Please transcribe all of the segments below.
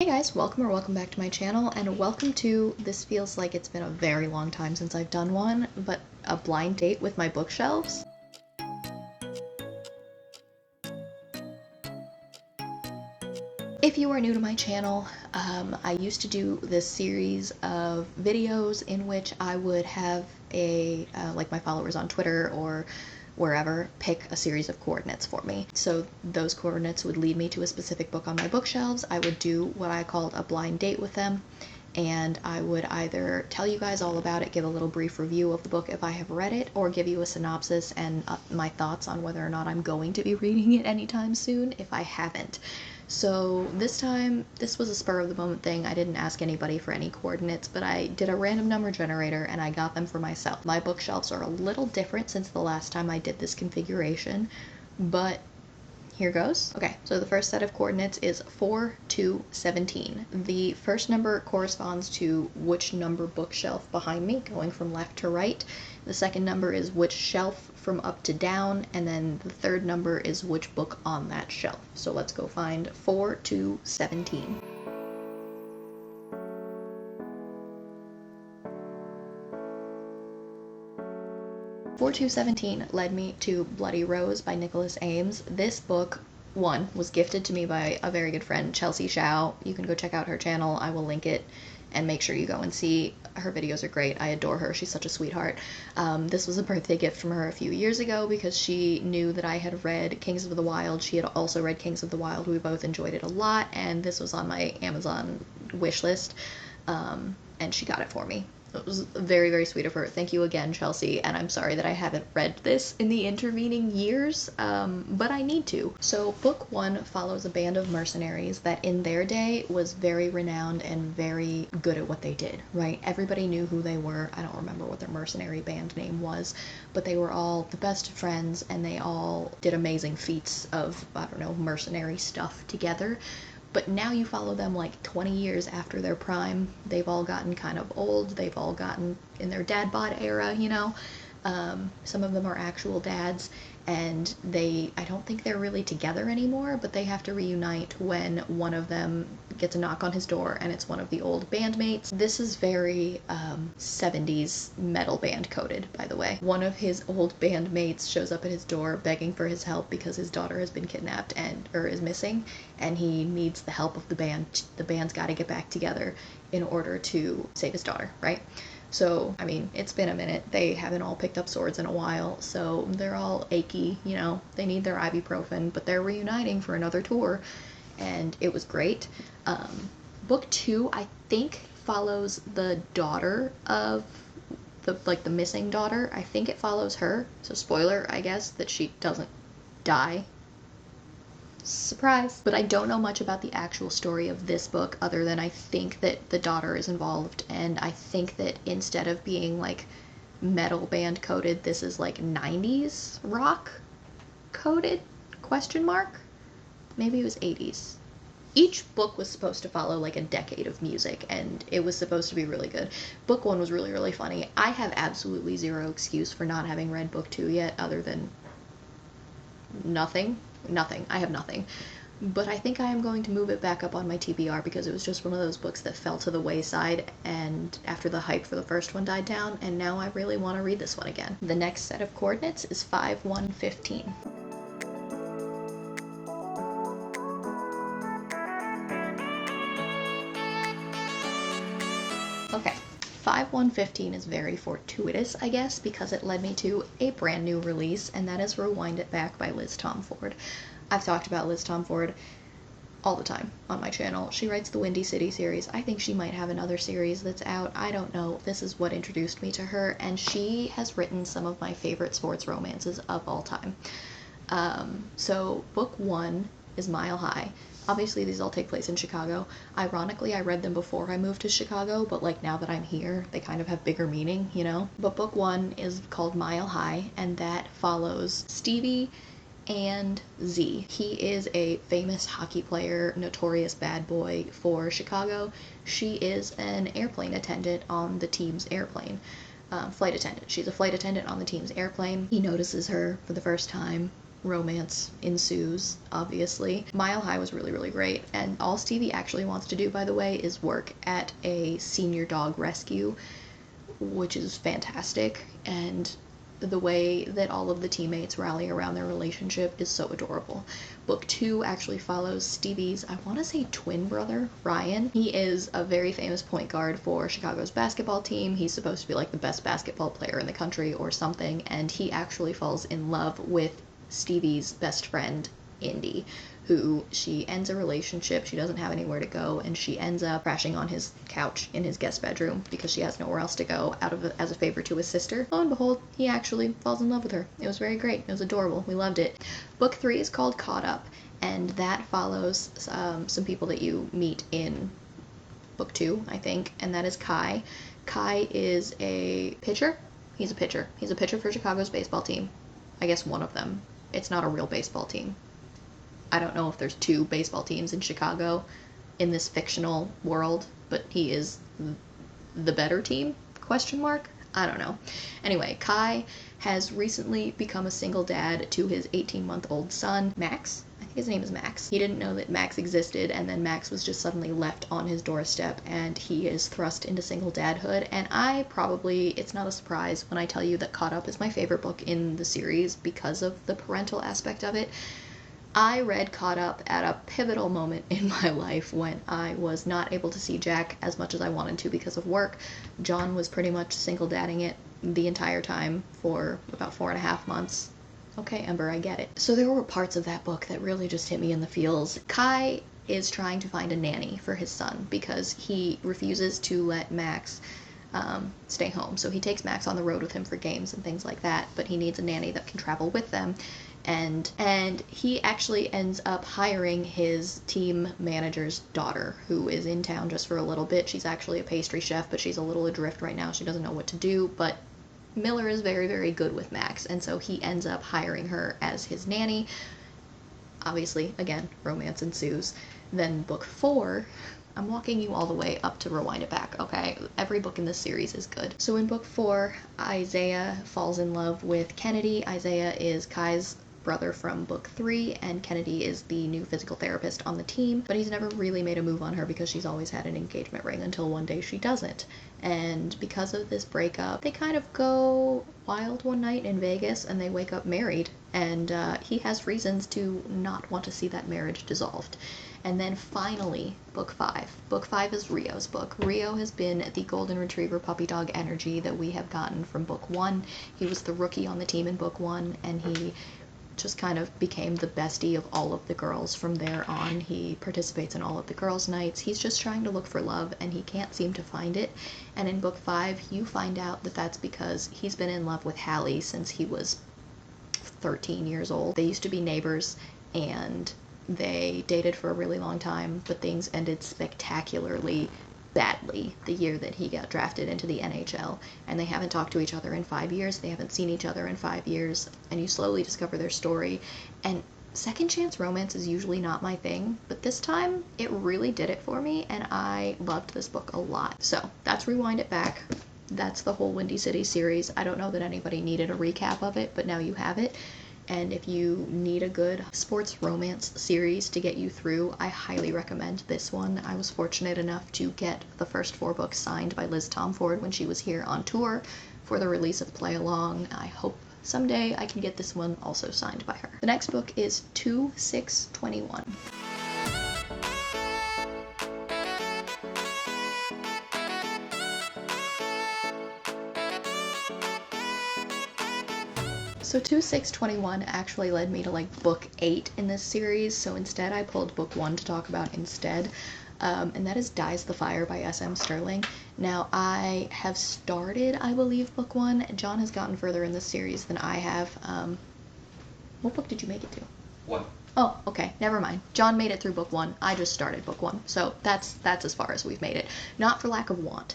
Hey guys, welcome back to my channel, and welcome to, this feels like it's been a very long time since I've done one, but a blind date with my bookshelves. If you are new to my channel, I used to do this series of videos in which I would have like my followers on Twitter or wherever pick a series of coordinates for me. So those coordinates would lead me to a specific book on my bookshelves. I would do what I called a blind date with them, and I would either tell you guys all about it, give a little brief review of the book if I have read it, or give you a synopsis and my thoughts on whether or not I'm going to be reading it anytime soon if I haven't. So this time, this was a spur of the moment thing. I didn't ask anybody for any coordinates, but I did a random number generator and I got them for myself. My bookshelves are a little different since the last time I did this configuration, but here goes. Okay, so the first set of coordinates is 4 to 17. The first number corresponds to which number bookshelf behind me, going from left to right. The second number is which shelf from up to down, and then the third number is which book on that shelf. So let's go find 4 to 17. Four to 17 led me to Bloody Rose by Nicholas Ames. This book, one, was gifted to me by a very good friend, Chelsea Shao. You can go check out her channel. I will link it, and make sure you go and see. Her videos are great. I adore her. She's such a sweetheart. This was a birthday gift from her a few years ago because she knew that I had read Kings of the Wild. She had also read Kings of the Wild. We both enjoyed it a lot, and this was on my Amazon wish list, and she got it for me. It was very, very sweet of her. Thank you again, Chelsea, and I'm sorry that I haven't read this in the intervening years, but I need to. So book one follows a band of mercenaries that in their day was very renowned and very good at what they did, right? Everybody knew who they were. I don't remember what their mercenary band name was, but they were all the best of friends, and they all did amazing feats of, I don't know, mercenary stuff together. But now you follow them like 20 years after their prime. They've all gotten kind of old. They've all gotten in their dad bod era, you know. Some of them are actual dads, and I don't think they're really together anymore, but they have to reunite when one of them gets a knock on his door, and it's one of the old bandmates. This is very 70s metal band coded, by the way. One of his old bandmates shows up at his door begging for his help because his daughter has been kidnapped or is missing, and he needs the help of the band. The band's got to get back together in order to save his daughter, right? So, I mean, it's been a minute. They haven't all picked up swords in a while, so they're all achy, you know. They need their ibuprofen, but they're reuniting for another tour, and it was great. Book two, I think, follows the daughter of the missing daughter. I think it follows her. So spoiler, I guess, that she doesn't die. Surprise. But I don't know much about the actual story of this book other than I think that the daughter is involved, and I think that instead of being like metal band coded, this is like 90s rock coded, question mark? Maybe it was 80s. Each book was supposed to follow like a decade of music, and it was supposed to be really good. Book one was really, really funny. I have absolutely zero excuse for not having read book two yet, other than nothing. I have nothing. But I think I am going to move it back up on my TBR because it was just one of those books that fell to the wayside, and after the hype for the first one died down, and now I really want to read this one again. The next set of coordinates is 5, 1, 15. Okay, 5, 1, 15 is very fortuitous, I guess, because it led me to a brand new release, and that is Rewind It Back by Liz Tomforde. I've talked about Liz Tomforde all the time on my channel. She writes the Windy City series. I think she might have another series that's out. I don't know. This is what introduced me to her, and she has written some of my favorite sports romances of all time. So book one is Mile High. Obviously, these all take place in Chicago. Ironically, I read them before I moved to Chicago, but like now that I'm here, they kind of have bigger meaning, you know? But book one is called Mile High, and that follows Stevie and Z. He is a famous hockey player, notorious bad boy for Chicago. She is an airplane attendant on the team's airplane. Flight attendant. She's a flight attendant on the team's airplane. He notices her for the first time. romance ensues, obviously. Mile High was really, really great, and all Stevie actually wants to do, by the way, is work at a senior dog rescue, which is fantastic, and the way that all of the teammates rally around their relationship is so adorable. Book 2 actually follows Stevie's, I want to say, twin brother, Ryan. He is a very famous point guard for Chicago's basketball team. He's supposed to be like the best basketball player in the country or something, and he actually falls in love with Stevie's best friend, Indy, who she ends a relationship. She doesn't have anywhere to go, and she ends up crashing on his couch in his guest bedroom because she has nowhere else to go as a favor to his sister. Lo and behold, he actually falls in love with her. It was very great. It was adorable. We loved it. Book 3 is called Caught Up, and that follows some people that you meet in book 2, I think, and that is Kai. Kai is a pitcher. He's a pitcher. He's a pitcher for Chicago's baseball team. I guess one of them. It's not a real baseball team. I don't know if there's 2 baseball teams in Chicago in this fictional world, but he is the better team? Question mark? I don't know. Anyway, Kai has recently become a single dad to his 18-month-old son, Max. I think his name is Max. He didn't know that Max existed, and then Max was just suddenly left on his doorstep, and he is thrust into single dadhood. And it's not a surprise when I tell you that Caught Up is my favorite book in the series because of the parental aspect of it. I read Caught Up at a pivotal moment in my life when I was not able to see Jack as much as I wanted to because of work. John was pretty much single dadding it the entire time for about 4.5 months. Okay, Ember, I get it. So there were parts of that book that really just hit me in the feels. Kai is trying to find a nanny for his son because he refuses to let Max stay home. So he takes Max on the road with him for games and things like that, but he needs a nanny that can travel with them. And he actually ends up hiring his team manager's daughter, who is in town just for a little bit. She's actually a pastry chef, but she's a little adrift right now. She doesn't know what to do, but Miller is very, very good with Max, and so he ends up hiring her as his nanny. Obviously, again, romance ensues. Then book 4, I'm walking you all the way up to rewind it back, okay? Every book in this series is good. So in book 4, Isaiah falls in love with Kennedy. Isaiah is Kai's brother from book 3, and Kennedy is the new physical therapist on the team, but he's never really made a move on her because she's always had an engagement ring until one day she doesn't. And because of this breakup, they kind of go wild one night in Vegas, and they wake up married, and he has reasons to not want to see that marriage dissolved. And then finally, book 5. Book 5 is Rio's book. Rio has been the golden retriever puppy dog energy that we have gotten from book 1. He was the rookie on the team in book 1, and he just kind of became the bestie of all of the girls from there on. He participates in all of the girls' nights. He's just trying to look for love, and he can't seem to find it. And in book 5, you find out that that's because he's been in love with Hallie since he was 13 years old. They used to be neighbors, and they dated for a really long time, but things ended spectacularly badly the year that he got drafted into the NHL, and they haven't talked to each other in 5 years. They haven't seen each other in 5 years, and you slowly discover their story. And second chance romance is usually not my thing, but this time it really did it for me, and I loved this book a lot. So that's Rewind It Back. That's the whole Windy City series. I don't know that anybody needed a recap of it, but now you have it. And if you need a good sports romance series to get you through, I highly recommend this one. I was fortunate enough to get the first 4 books signed by Liz Tomford when she was here on tour for the release of Play Along. I hope someday I can get this one also signed by her. The next book is 2/6/21. So 2/6/21 actually led me to like book 8 in this series, so instead I pulled book 1 to talk about instead, and that is Dies the Fire by S.M. Stirling. Now I have started, I believe, book 1. John has gotten further in this series than I have. What book did you make it to? 1. Oh, okay, never mind. John made it through book 1. I just started book 1, so that's as far as we've made it. Not for lack of want.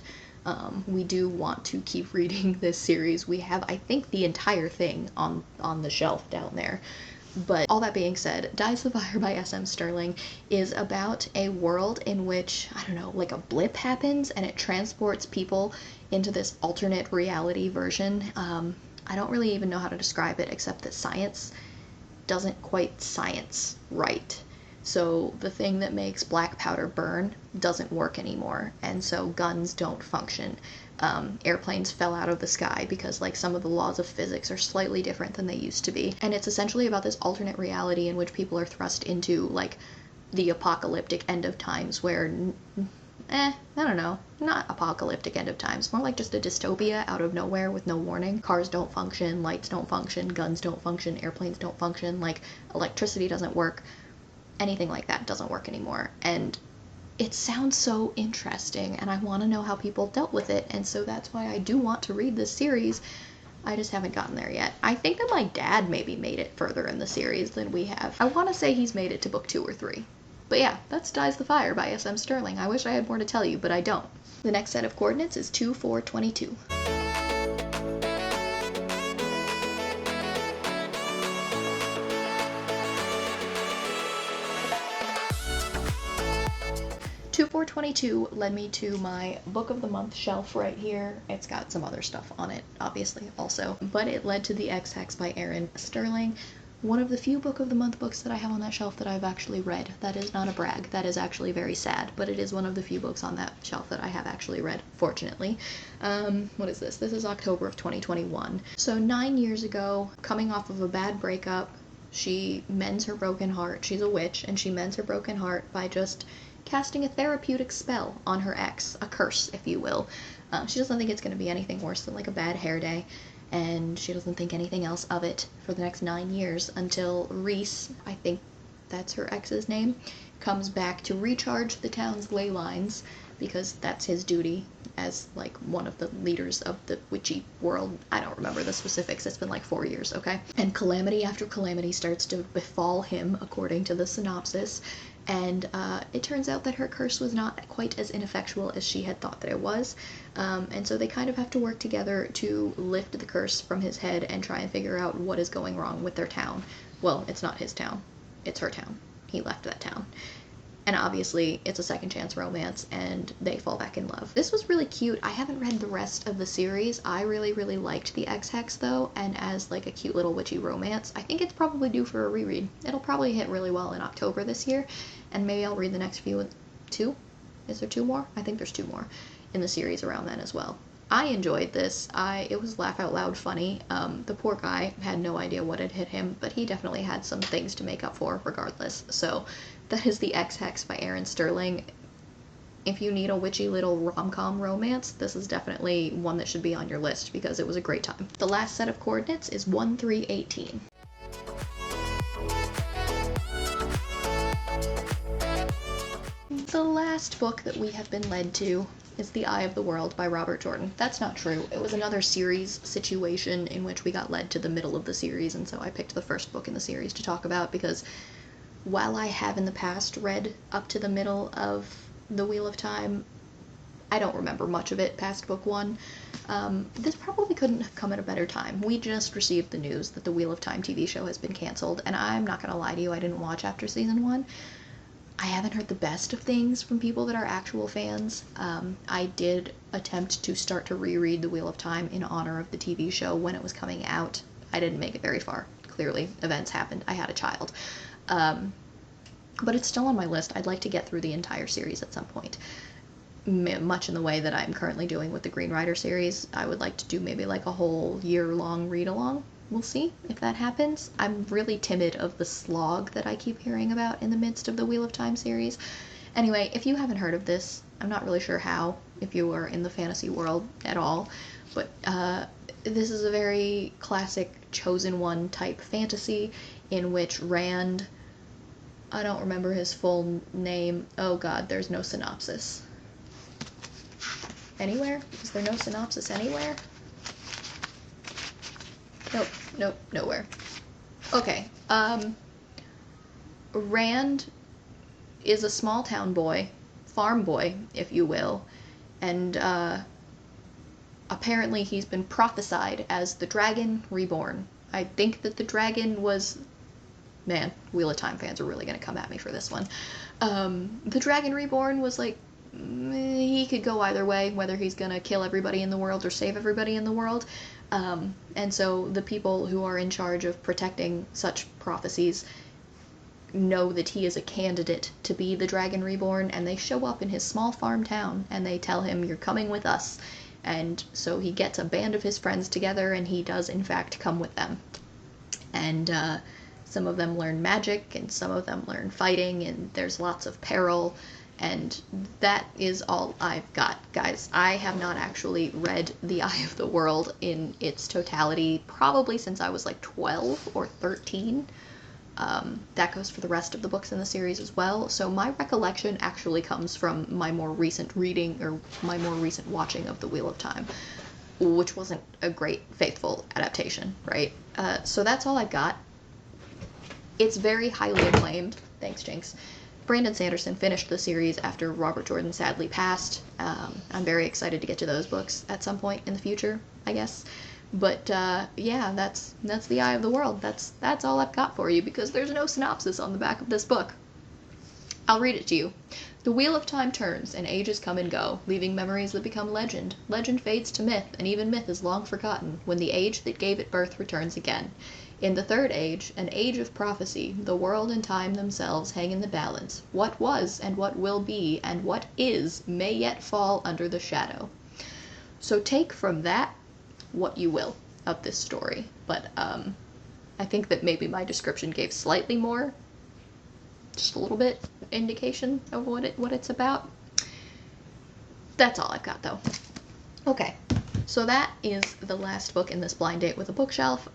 We do want to keep reading this series. We have, I think, the entire thing on the shelf down there. But all that being said, Dies the Fire by S.M. Stirling is about a world in which, I don't know, like a blip happens and it transports people into this alternate reality version. I don't really even know how to describe it except that science doesn't quite science right. So the thing that makes black powder burn doesn't work anymore, and so guns don't function. Airplanes fell out of the sky because like some of the laws of physics are slightly different than they used to be. And it's essentially about this alternate reality in which people are thrust into like the apocalyptic end of times where I don't know, not apocalyptic end of times, more like just a dystopia out of nowhere with no warning. Cars don't function, lights don't function, guns don't function, airplanes don't function, like electricity doesn't work, anything like that doesn't work anymore. And it sounds so interesting, and I want to know how people dealt with it, and so that's why I do want to read this series. I just haven't gotten there yet. I think that my dad maybe made it further in the series than we have. I want to say he's made it to book 2 or 3. But yeah, that's Dies the Fire by S.M. Stirling. I wish I had more to tell you, but I don't. The next set of coordinates is 2422. Two 422 led me to my book of the month shelf right here. It's got some other stuff on it, obviously, also, but it led to the X-Hex by Aaron Sterling. One of the few book of the month books that I have on that shelf that I've actually read. That is not a brag. That is actually very sad, but it is one of the few books on that shelf that I have actually read, fortunately. What is this? This is October of 2021. So 9 years ago, coming off of a bad breakup, she mends her broken heart. She's a witch, and she mends her broken heart by just casting a therapeutic spell on her ex, a curse, if you will. She doesn't think it's going to be anything worse than like a bad hair day, and she doesn't think anything else of it for the next 9 years until Reese, I think that's her ex's name, comes back to recharge the town's ley lines, because that's his duty as like one of the leaders of the witchy world. I don't remember the specifics, it's been like 4 years, okay? And calamity after calamity starts to befall him, according to the synopsis, and it turns out that her curse was not quite as ineffectual as she had thought that it was, and so they kind of have to work together to lift the curse from his head and try and figure out what is going wrong with their town. Well, it's not his town, it's her town. He left that town. And obviously, it's a second chance romance, and they fall back in love. This was really cute. I haven't read the rest of the series. I really, really liked the X-Hex, though, and as like a cute little witchy romance, I think it's probably due for a reread. It'll probably hit really well in October this year, and maybe I'll read the next few. 2? Is there 2 more? I think there's 2 more in the series around then as well. I enjoyed this. It was laugh out loud funny. The poor guy had no idea what had hit him, but he definitely had some things to make up for regardless. So that is the X-Hex by Aaron Sterling. If you need a witchy little rom-com romance, this is definitely one that should be on your list because it was a great time. The last set of coordinates is 1318. The last book that we have been led to is The Eye of the World by Robert Jordan. That's not true. It was another series situation in which we got led to the middle of the series, and so I picked the first book in the series to talk about because while I have in the past read up to the middle of The Wheel of Time, I don't remember much of it past book 1. This probably couldn't have come at a better time. We just received the news that the Wheel of Time TV show has been canceled, and I'm not gonna lie to you, I didn't watch after season 1. I haven't heard the best of things from people that are actual fans. I did attempt to start to reread The Wheel of Time in honor of the TV show when it was coming out. I didn't make it very far. Clearly, events happened. I had a child. But it's still on my list. I'd like to get through the entire series at some point. Much in the way that I'm currently doing with the Green Rider series. I would like to do maybe like a whole year-long read-along. We'll see if that happens. I'm really timid of the slog that I keep hearing about in the midst of the Wheel of Time series. Anyway, if you haven't heard of this, I'm not really sure how, if you are in the fantasy world at all, but this is a very classic Chosen One type fantasy in which Rand, I don't remember his full name, oh god, there's no synopsis. Anywhere? Is there no synopsis anywhere? Nope, nowhere. Okay, Rand is a small town boy, farm boy, if you will, and apparently he's been prophesied as the Dragon Reborn. I think that the dragon was... Man, Wheel of Time fans are really gonna come at me for this one. The Dragon Reborn was like, he could go either way, whether he's gonna kill everybody in the world or save everybody in the world. And so the people who are in charge of protecting such prophecies know that he is a candidate to be the Dragon Reborn, and they show up in his small farm town and they tell him, "You're coming with us." And so he gets a band of his friends together, and he does in fact come with them. And some of them learn magic, and some of them learn fighting, and there's lots of peril. And that is all I've got, guys. I have not actually read The Eye of the World in its totality, probably since I was like 12 or 13. That goes for the rest of the books in the series as well. So my recollection actually comes from my more recent reading, or my more recent watching of The Wheel of Time, which wasn't a great, faithful adaptation, right? So that's all I've got. It's very highly acclaimed. Thanks, Jinx. Brandon Sanderson finished the series after Robert Jordan sadly passed. I'm very excited to get to those books at some point in the future, I guess. But yeah, that's The Eye of the World. That's all I've got for you, because there's no synopsis on the back of this book. I'll read it to you. The wheel of time turns, and ages come and go, leaving memories that become legend. Legend fades to myth, and even myth is long forgotten, when the age that gave it birth returns again. In the third age, an age of prophecy, the world and time themselves hang in the balance. What was and what will be and what is may yet fall under the shadow. So take from that what you will of this story. But I think that maybe my description gave slightly more, just a little bit, indication of what it's about. That's all I've got, though. Okay. So that is the last book in this blind date with a bookshelf.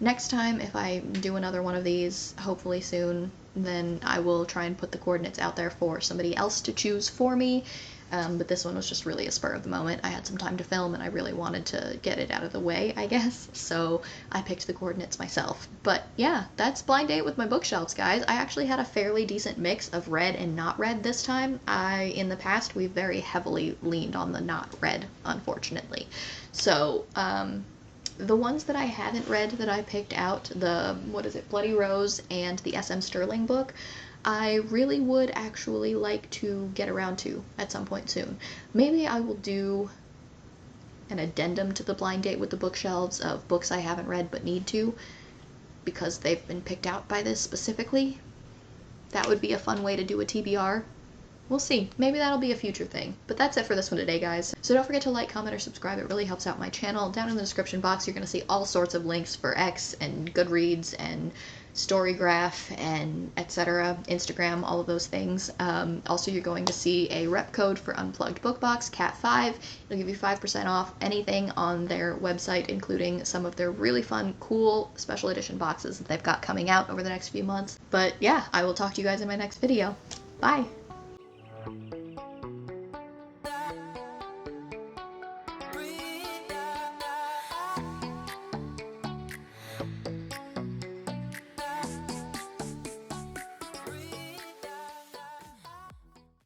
Next time, if I do another one of these, hopefully soon, then I will try and put the coordinates out there for somebody else to choose for me. But this one was just really a spur of the moment. I had some time to film, and I really wanted to get it out of the way, I guess. So I picked the coordinates myself. But yeah, that's Blind Date with My Bookshelves, guys. I actually had a fairly decent mix of read and not read this time. In the past, we've very heavily leaned on the not read, unfortunately. So, the ones that I haven't read that I picked out, the, Bloody Rose and the S.M. Sterling book, I really would actually like to get around to at some point soon. Maybe I will do an addendum to the Blind Date with the Bookshelves of books I haven't read but need to, because they've been picked out by this specifically. That would be a fun way to do a TBR. We'll see. Maybe that'll be a future thing. But that's it for this one today, guys. So don't forget to like, comment, or subscribe. It really helps out my channel. Down in the description box, you're going to see all sorts of links for X and Goodreads and Storygraph and etc. Instagram, all of those things. Also, you're going to see a rep code for Unplugged book box, CAT5. It'll give you 5% off anything on their website, including some of their really fun, cool special edition boxes that they've got coming out over the next few months. But yeah, I will talk to you guys in my next video. Bye!